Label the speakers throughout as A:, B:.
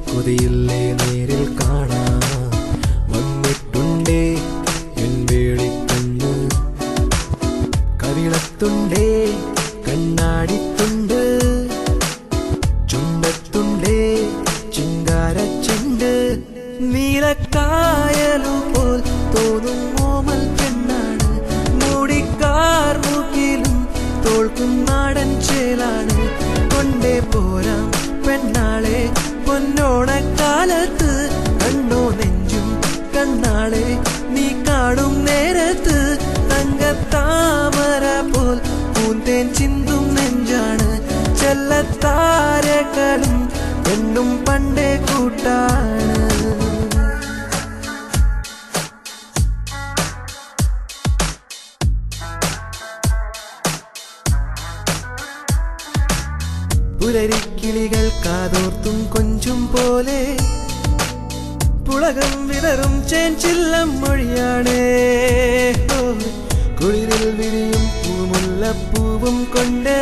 A: കൊതിയില്ലേ നേരിൽ കാണാൻ വന്നിട്ടുണ്ടേ എൻ വേളിക്കണ്ണ് കവിളത്തുണ്ടേ കണ്ണാടിത്തുണ്ട് ചുണ്ടത്തുണ്ടേ ചിങ്കാരച്ചെണ്ട് നീലക്കായലുപോൽ തോന്നും ഓമൽ പെണ്ണാണ് മൂടിക്കാർ മൂക്കിലും തോൾക്കും നാടൻ ചേലാണ് കൊണ്ടേ പോരാം പെണ്ണാളെ പൊന്നോണക്കാലത്ത് കണ്ണോ നെഞ്ചും കണ്ണാളെ നീ കാണും നേരത്ത് തങ്കത്താമര പോൽ പൂന്തേൻ ചിന്തും നെഞ്ചാണ് ചെല്ലത്താരകളും എന്നും പണ്ടേ കൂട്ടാണ് പുലരിക്കിളികൾ കാതോർത്തും കൊഞ്ചും പോലെ പുളകം വിതറും ചേഞ്ചില്ലം മൊഴിയാണേ കുളിരിൽ വിരിയും പൂമുല്ലപ്പൂവും കൊണ്ട്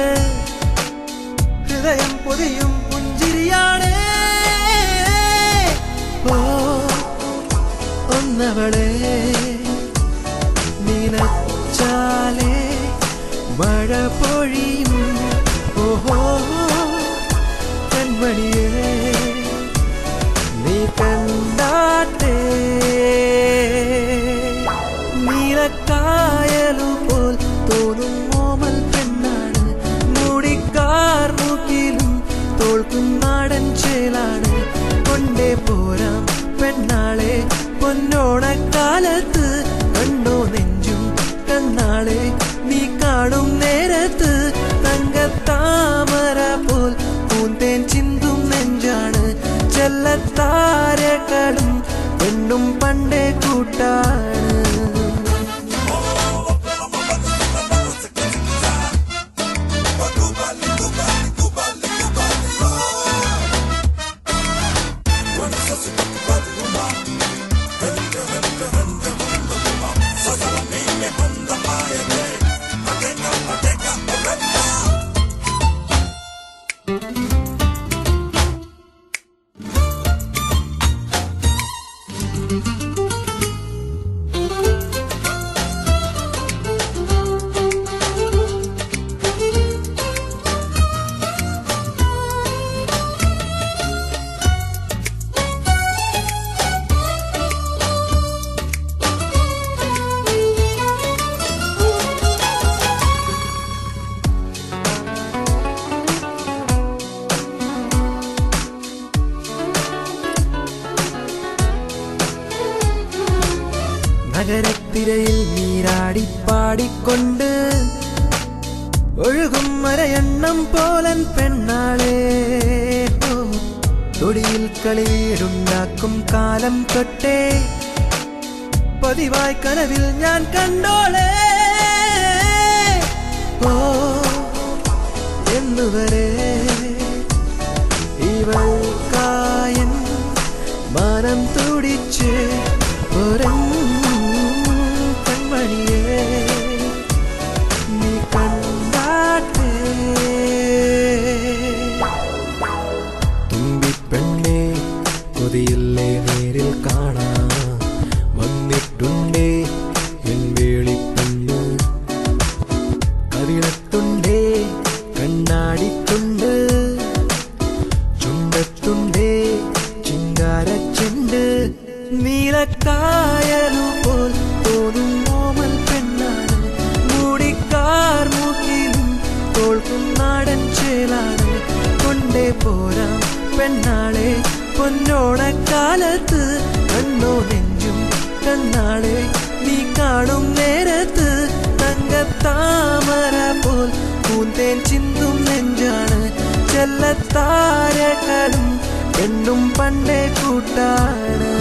A: ഹൃദയം പൊതിയും പുഞ്ചിരിയാണേ ഓ ഒന്നവളെ നിനച്ചാലേ മഴ പൊഴിയും ഓഹോ കൺമണിയേ നീ കണ്ടാട്ടേ നീലക്കായലുപോൽ തോന്നും ഓമൽ പെണ്ണാണ് മൂടിക്കാർ മൂക്കിലും തോൾക്കും നാടൻ ചേലാണ് കൊണ്ടേ പോരാം പെണ്ണാളെ പൊന്നോണക്കാലത്ത് കണ്ണോ നെഞ്ചും കണ്ണാളെ നീ കാണും നേരത്ത് തങ്കത്താമര പോൽ പൂന്തേൻ ചിന്തും നെഞ്ചാണ് ചെല്ലത്താരകളും എന്നും പണ്ടേ കൂട്ടാണ് നഗരത്തിരയിൽ നീരാടിപ്പാടിക്കൊണ്ട് ഒഴുകും മരയെണ്ണം പോലൻ പെണ്ണാളെ തൊടിയിൽ കളിവീടുണ്ടാക്കും കാലം തൊട്ടേ പതിവായി കനവിൽ ഞാൻ കണ്ടോളെ ഓ എന്നുവരെ ഇവൾ കായൻ മനം തുടിച്ച് കൺമണിയേ നീ കണ്ടാട്ടേ തുമ്പിപ്പെണ്ണേ കൊതിയില്ലേ നേരിൽ കാണാൻ വന്നിട്ടുണ്ടേ എൻ വേളിക്കണ്ണ് കവിളത്തുണ്ടേ കണ്ണാടിത്തുണ്ട് ചുണ്ടത്തുണ്ടേ ചിങ്കാരച്ചെണ്ട് നീലക്കായലുപോൽ തോന്നും ഓമൽ പെണ്ണാണ് മൂടിക്കാർ മൂക്കിലും തോൾക്കും നാടൻ ചേലാണ് കൊണ്ടേ പോരാം പെണ്ണാളെ പൊന്നോണക്കാലത്ത് കണ്ണോ നെഞ്ചും കണ്ണാളെ നീ കാണും നേരത്ത് തങ്കത്താമര പോൽ പൂന്തേൻ ചിന്തും നെഞ്ചാണ് ചെല്ലത്താരകളും എന്നും പണ്ടേ കൂട്ടാണ്